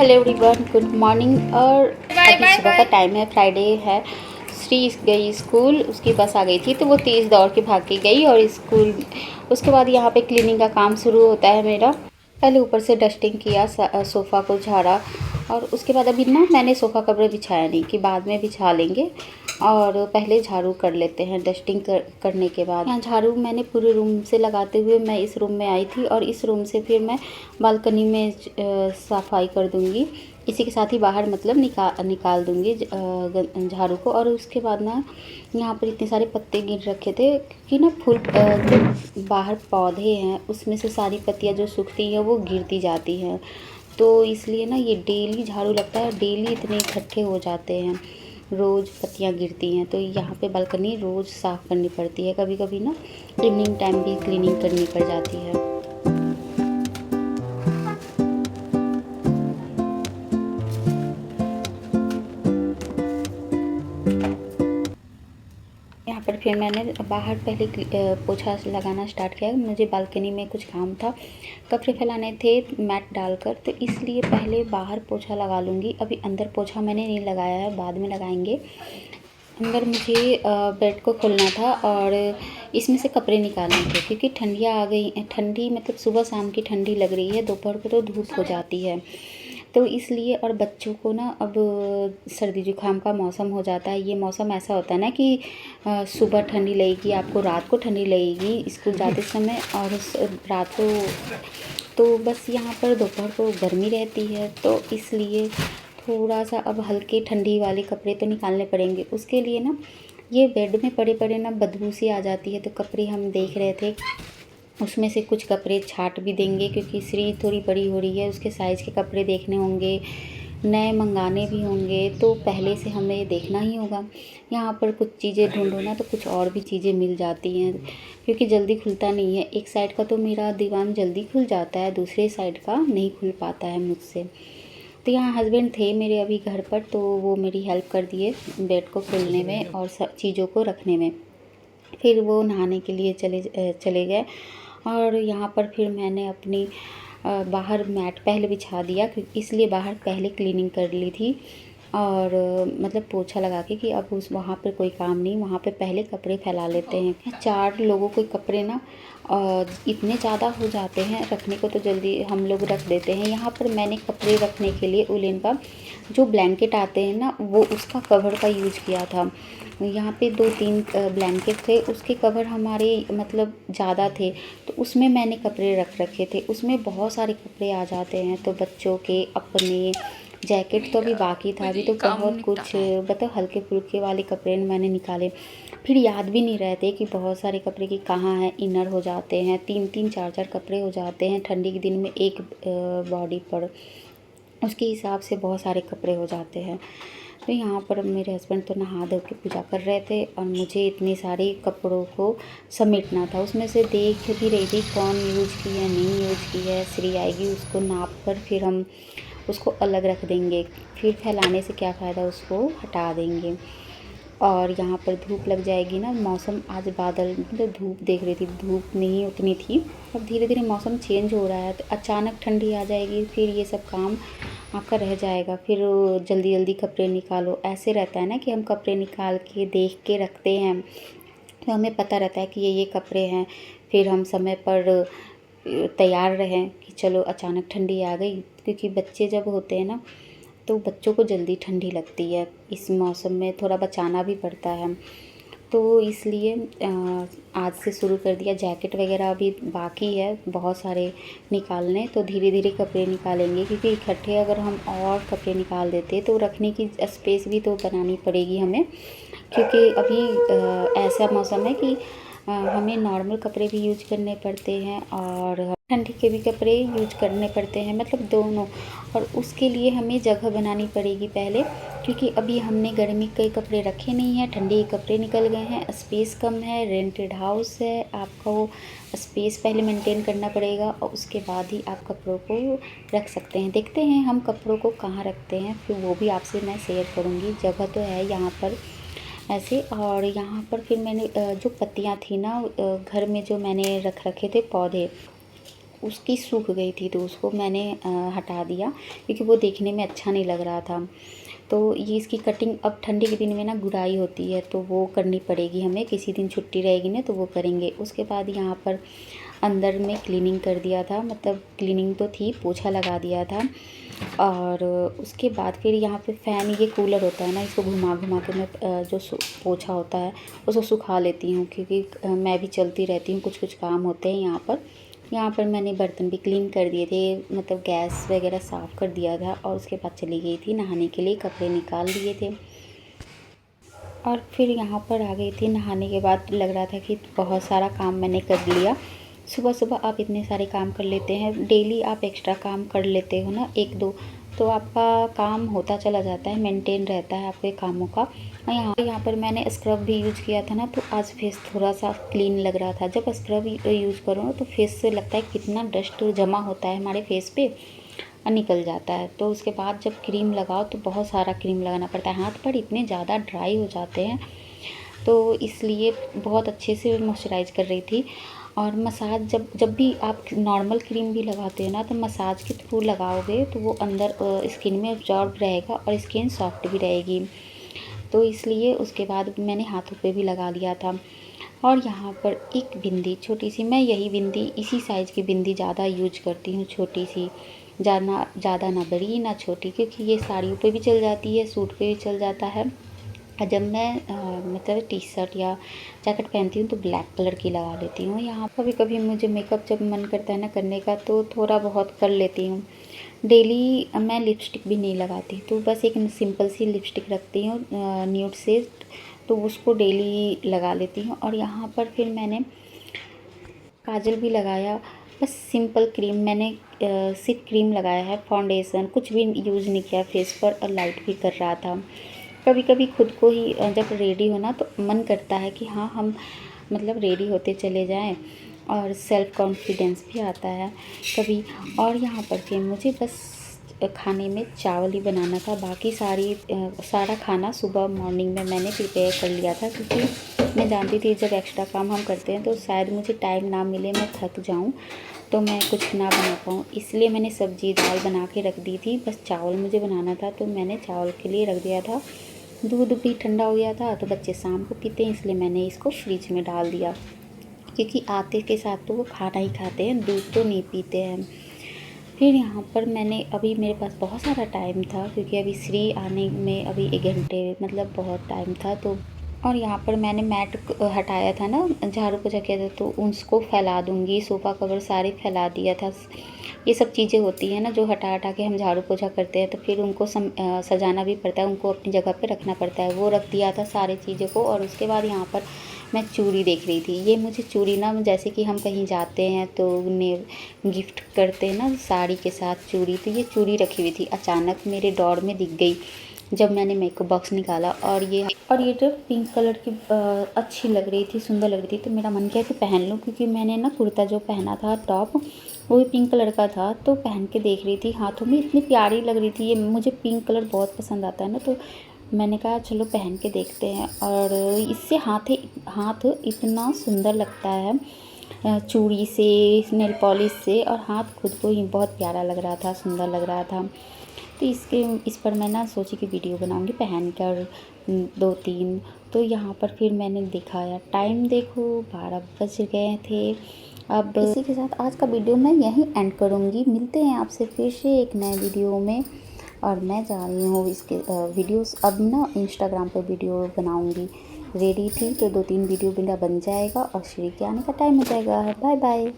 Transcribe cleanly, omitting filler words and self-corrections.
Hello everyone, good morning. और अभी सुबह का टाइम है, फ्राइडे है। श्री गई स्कूल, उसकी बस आ गई थी तो वो तेज़ दौड़ के भाग के गई और स्कूल। उसके बाद यहाँ पे क्लीनिंग का काम शुरू होता है मेरा। पहले ऊपर से डस्टिंग किया, सोफ़ा को झाड़ा, और उसके बाद अभी ना मैंने सोफ़ा कवर बिछाया नहीं कि बाद में बिछा लेंगे, और पहले झाड़ू कर लेते हैं डस्टिंग करने के बाद। यहाँ झाड़ू मैंने पूरे रूम से लगाते हुए मैं इस रूम में आई थी, और इस रूम से फिर मैं बालकनी में सफाई कर दूँगी। इसी के साथ ही बाहर मतलब निकाल दूँगी झाड़ू को। और उसके बाद ना यहाँ पर इतने सारे पत्ते गिर रखे थे, क्योंकि ना फूल जो बाहर पौधे हैं उसमें से सारी पत्तियाँ जो सूखती हैं वो गिरती जाती हैं, तो इसलिए ना ये डेली झाड़ू लगता है। डेली इतने इकट्ठे हो जाते हैं, रोज़ पत्तियाँ गिरती हैं, तो यहाँ पे बालकनी रोज़ साफ़ करनी पड़ती है। कभी कभी ना इवनिंग टाइम भी क्लीनिंग करनी पड़ जाती है। यहाँ पर फिर मैंने बाहर पहले पोछा लगाना स्टार्ट किया। मुझे बालकनी में कुछ काम था, कपड़े फैलाने थे मैट डालकर, तो इसलिए पहले बाहर पोछा लगा लूँगी। अभी अंदर पोछा मैंने नहीं लगाया है, बाद में लगाएंगे। अंदर मुझे बेड को खोलना था और इसमें से कपड़े निकालने थे, क्योंकि ठंडियाँ आ गई। ठंडी मतलब सुबह शाम की ठंडी लग रही है, दोपहर को तो धूप हो जाती है, तो इसलिए। और बच्चों को ना अब सर्दी जुकाम का मौसम हो जाता है। ये मौसम ऐसा होता है ना कि सुबह ठंडी लगेगी, आपको रात को ठंडी लगेगी स्कूल जाते समय, और रात को तो बस यहाँ पर दोपहर को गर्मी रहती है, तो इसलिए थोड़ा सा अब हल्के ठंडी वाले कपड़े तो निकालने पड़ेंगे। उसके लिए ना ये बेड में पड़े पड़े ना बदबू सी आ जाती है, तो कपड़े हम देख रहे थे, उसमें से कुछ कपड़े छाट भी देंगे, क्योंकि श्री थोड़ी बड़ी हो रही है, उसके साइज़ के कपड़े देखने होंगे, नए मंगाने भी होंगे, तो पहले से हमें देखना ही होगा। यहाँ पर कुछ चीज़ें ढूंढो ना तो कुछ और भी चीज़ें मिल जाती हैं, क्योंकि जल्दी खुलता नहीं है। एक साइड का तो मेरा दीवान जल्दी खुल जाता है, दूसरे साइड का नहीं खुल पाता है मुझसे। तो यहाँ हस्बैंड थे मेरे अभी घर पर, तो वो मेरी हेल्प कर दिए बेड को खोलने में और सब चीज़ों को रखने में। फिर वो नहाने के लिए चले गए, और यहाँ पर फिर मैंने अपनी बाहर मैट पहले बिछा दिया, इसलिए बाहर पहले क्लीनिंग कर ली थी, और मतलब पोछा लगा के कि अब उस वहाँ पर कोई काम नहीं, वहाँ पे पहले कपड़े फैला लेते हैं। 4 लोगों के कपड़े ना इतने ज़्यादा हो जाते हैं, रखने को तो जल्दी हम लोग रख देते हैं। यहाँ पर मैंने कपड़े रखने के लिए उलेन का जो ब्लैंकेट आते हैं ना, वो उसका कवर का यूज किया था। यहाँ पे 2-3 ब्लैंकेट थे, उसके कवर हमारे मतलब ज़्यादा थे, तो उसमें मैंने कपड़े रख रखे थे। उसमें बहुत सारे कपड़े आ जाते हैं, तो बच्चों के, अपने, जैकेट तो अभी बाकी था, अभी तो बहुत कुछ मतलब हल्के फुल्के वाले कपड़े मैंने निकाले। फिर याद भी नहीं रहते कि बहुत सारे कपड़े की कहाँ हैं, इनर हो जाते हैं, 3-3 4-4 कपड़े हो जाते हैं ठंडी के दिन में एक बॉडी पर, उसके हिसाब से बहुत सारे कपड़े हो जाते हैं। तो यहाँ पर मेरे हस्बैंड तो नहा धो के पूजा कर रहे थे, और मुझे इतने सारे कपड़ों को समेटना था। उसमें से देख भी रही थी कौन यूज की है, नहीं यूज की है। श्री आएगी, उसको नाप कर फिर हम उसको अलग रख देंगे, फिर फैलाने से क्या फ़ायदा, उसको हटा देंगे। और यहाँ पर धूप लग जाएगी ना, मौसम आज बादल मतलब धूप देख रही थी, धूप नहीं उतनी थी। अब धीरे धीरे मौसम चेंज हो रहा है, तो अचानक ठंडी आ जाएगी, फिर ये सब काम आपका रह जाएगा। फिर जल्दी जल्दी कपड़े निकालो, ऐसे रहता है ना कि हम कपड़े निकाल के देख के रखते हैं, तो हमें पता रहता है कि ये कपड़े हैं, फिर हम समय पर तैयार रहें कि चलो अचानक ठंडी आ गई। क्योंकि बच्चे जब होते हैं ना, तो बच्चों को जल्दी ठंडी लगती है, इस मौसम में थोड़ा बचाना भी पड़ता है, तो इसलिए आज से शुरू कर दिया। जैकेट वगैरह अभी बाकी है बहुत सारे निकालने, तो धीरे धीरे कपड़े निकालेंगे, क्योंकि इकट्ठे अगर हम और कपड़े निकाल देते तो रखने की स्पेस भी तो बनानी पड़ेगी हमें, क्योंकि अभी ऐसा मौसम है कि हमें नॉर्मल कपड़े भी यूज करने पड़ते हैं और ठंडी के भी कपड़े यूज करने पड़ते हैं, मतलब दोनों। और उसके लिए हमें जगह बनानी पड़ेगी पहले, क्योंकि अभी हमने गर्मी के कपड़े रखे नहीं हैं, ठंडी के कपड़े निकल गए हैं, स्पेस कम है, रेंटेड हाउस है, आपको स्पेस पहले मेंटेन करना पड़ेगा, और उसके बाद ही आप कपड़ों को रख सकते हैं। देखते हैं हम कपड़ों को कहाँ रखते हैं, फिर वो भी आपसे मैं शेयर करूँगी। जगह तो है यहाँ पर ऐसे। और यहाँ पर फिर मैंने जो पत्तियाँ थी ना घर में, जो मैंने रख रखे थे पौधे, उसकी सूख गई थी, तो उसको मैंने हटा दिया क्योंकि वो देखने में अच्छा नहीं लग रहा था। तो ये इसकी कटिंग अब ठंडी के दिन में ना गुड़ाई होती है, तो वो करनी पड़ेगी हमें। किसी दिन छुट्टी रहेगी ना तो वो करेंगे। उसके बाद यहाँ पर अंदर में क्लीनिंग कर दिया था, मतलब क्लीनिंग तो थी, पोछा लगा दिया था। और उसके बाद फिर यहाँ पे फ़ैन, ये कूलर होता है ना, इसको घुमा घुमा के मैं जो पोछा होता है उसको सुखा लेती हूँ, क्योंकि मैं भी चलती रहती हूँ, कुछ कुछ काम होते हैं यहाँ पर मैंने बर्तन भी क्लीन कर दिए थे, मतलब गैस वगैरह साफ़ कर दिया था। और उसके बाद चली गई थी नहाने के लिए, कपड़े निकाल दिए थे और फिर यहाँ पर आ गई थी। नहाने के बाद लग रहा था कि बहुत सारा काम मैंने कर लिया। सुबह सुबह आप इतने सारे काम कर लेते हैं, डेली आप एक्स्ट्रा काम कर लेते हो ना, एक दो, तो आपका काम होता चला जाता है, मेंटेन रहता है आपके कामों का। और यहाँ पर मैंने स्क्रब भी यूज़ किया था ना, तो आज फेस थोड़ा सा क्लीन लग रहा था। जब स्क्रब यूज़ करो ना तो फेस से लगता है कितना डस्ट जमा होता है हमारे फेस पे और निकल जाता है। तो उसके बाद जब क्रीम लगाओ तो बहुत सारा क्रीम लगाना पड़ता है, हाथ पर इतने ज़्यादा ड्राई हो जाते हैं, तो इसलिए बहुत अच्छे से मॉइस्चराइज कर रही थी। और मसाज जब भी आप नॉर्मल क्रीम भी लगाते हैं ना, तो मसाज के थ्रू लगाओगे तो वो अंदर स्किन में एब्जॉर्ब रहेगा और स्किन सॉफ्ट भी रहेगी। तो इसलिए उसके बाद मैंने हाथों पे भी लगा लिया था। और यहाँ पर एक बिंदी छोटी सी, मैं यही बिंदी, इसी साइज़ की बिंदी ज़्यादा यूज करती हूँ, छोटी सी, ज़्यादा ना बड़ी ना छोटी, क्योंकि ये साड़ियों पे भी चल जाती है, सूट पे भी चल जाता है। और जब मैं मतलब टी शर्ट या जैकेट पहनती हूँ तो ब्लैक कलर की लगा लेती हूँ। यहाँ कभी कभी मुझे मेकअप जब मन करता है ना करने का तो थोड़ा बहुत कर लेती हूँ। डेली मैं लिपस्टिक भी नहीं लगाती, तो बस एक सिंपल सी लिपस्टिक रखती हूँ न्यूड शेड, तो उसको डेली लगा लेती हूँ। और यहाँ पर फिर मैंने काजल भी लगाया, बस सिंपल क्रीम मैंने सिर्फ क्रीम लगाया है, फाउंडेशन कुछ भी यूज़ नहीं किया फेस पर, और लाइट भी कर रहा था। कभी कभी खुद को ही जब रेडी होना तो मन करता है कि हाँ हम मतलब रेडी होते चले जाएं, और सेल्फ़ कॉन्फिडेंस भी आता है कभी। और यहाँ पर फिर मुझे बस खाने में चावल ही बनाना था, बाकी सारा खाना सुबह मॉर्निंग में मैंने प्रिपेयर कर लिया था, क्योंकि मैं जानती थी जब एक्स्ट्रा काम हम करते हैं तो शायद मुझे टाइम ना मिले, मैं थक जाऊँ तो मैं कुछ ना बना पाऊँ, इसलिए मैंने सब्ज़ी दाल बना के रख दी थी। बस चावल मुझे बनाना था तो मैंने चावल के लिए रख दिया था। दूध भी ठंडा हो गया था, तो बच्चे शाम को पीते हैं, इसलिए मैंने इसको फ्रिज में डाल दिया, क्योंकि आते के साथ तो वो खाना ही खाते हैं, दूध तो नहीं पीते हैं। फिर यहाँ पर मैंने, अभी मेरे पास बहुत सारा टाइम था, क्योंकि अभी श्री आने में अभी 1 घंटे, मतलब बहुत टाइम था। तो और यहाँ पर मैंने मैट हटाया था ना, झाड़ू पोछा किया था, तो उसको फैला दूँगी, सोफ़ा कवर सारे फैला दिया था। ये सब चीज़ें होती हैं ना जो हटा हटा के हम झाड़ू पोछा करते हैं, तो फिर उनको सजाना भी पड़ता है, उनको अपनी जगह पे रखना पड़ता है, वो रख दिया था सारी चीज़ों को। और उसके बाद यहाँ पर मैं चूड़ी देख रही थी। ये मुझे चूड़ी ना, जैसे कि हम कहीं जाते हैं तो उन्हें गिफ्ट करते हैं ना साड़ी के साथ चूड़ी, तो ये चूड़ी रखी हुई थी, अचानक मेरे डॉर में दिख गई जब मैंने मेकअप बॉक्स निकाला। और ये जो पिंक कलर की अच्छी लग रही थी, सुंदर लग रही थी, तो मेरा मन किया कि पहन लूँ, क्योंकि मैंने ना कुर्ता जो पहना था टॉप वो भी पिंक कलर का था, तो पहन के देख रही थी, हाथों में इतनी प्यारी लग रही थी। ये मुझे पिंक कलर बहुत पसंद आता है ना, तो मैंने कहा चलो पहन के देखते हैं। और इससे हाथ इतना सुंदर लगता है चूड़ी से, नेल पॉलिश से, और हाथ खुद को ही बहुत प्यारा लग रहा था, सुंदर लग रहा था। तो इस पर मैं ना सोची कि वीडियो बनाऊंगी पहन कर 2-3। तो यहाँ पर फिर मैंने दिखाया, टाइम देखो 12 बज गए थे। अब इसी के साथ आज का वीडियो मैं यहीं एंड करूँगी। मिलते हैं आपसे फिर से एक नए वीडियो में। और मैं जा रही हूँ इसके वीडियोस अब ना इंस्टाग्राम पर वीडियो बनाऊँगी। रेडी थी तो 2-3 वीडियो मेरा बन जाएगा और श्री के आने का टाइम हो जाएगा। Bye bye.